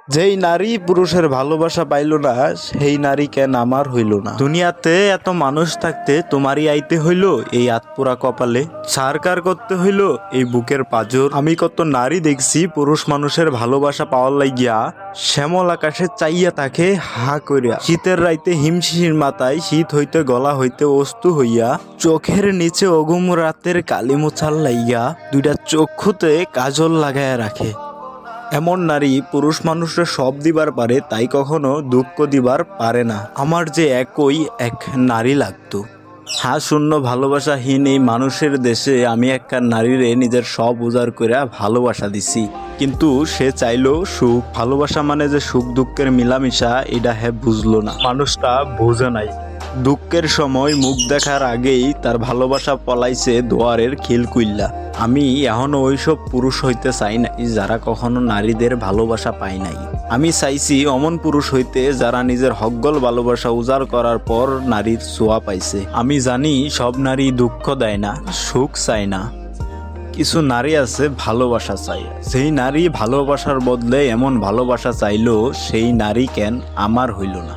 যেই নারী পুরুষের ভালোবাসা পাইল না, সেই নারী কেন আমার হইল না? দুনিয়াতে এত মানুষ থাকতে তোমারই আইতে হইল এই আতপুরা কপালে, সারকার করতে হইল এই বুকের পাজর। আমি কত নারী দেখছি পুরুষ মানুষের ভালোবাসা পাওয়ার লাগিয়া শ্যামল আকাশে চাইয়া তাকে হা করিয়া, শীতের রাইতে হিমশিশির মাথায় শীত হইতে গলা হইতে অস্তু হইয়া, চোখের নিচে অগুম রাতের কালি মোছার লাইয়া দুইটা চক্ষুতে কাজল লাগায়া রাখে। এমন নারী পুরুষ মানুষরা সব দিবার পারে, তাই কখনো দুঃখ দিবার পারে না। আমার যে একই এক নারী লাগতো। শূন্য ভালোবাসাহীন এই মানুষের দেশে আমি একটা নারীরে নিজের সব উজাড় করে ভালোবাসা দিছি, কিন্তু সে চাইলো সুখ। ভালোবাসা মানে যে সুখ দুঃখের মিলামিশা, এটা বুঝলো না। মানুষটা বোঝে নাই। দুঃখের সময় মুখ দেখার আগেই তার ভালোবাসা পলাইছে দোয়ারের খিলকুইল্লা। আমি এখনো ওইসব পুরুষ হইতে চাই নাই যারা কখনো নারীদের ভালোবাসা পায় নাই। আমি চাইছি অমন পুরুষ হইতে যারা নিজের হকগল ভালোবাসা উজাড় করার পর নারীর ছোঁয়া পাইছে। আমি জানি সব নারী দুঃখ দেয় না, সুখ চায় না। কিছু নারী আছে ভালোবাসা চাই। সেই নারী ভালোবাসার বদলে এমন ভালোবাসা চাইলো, সেই নারী কেন আমার হইল না?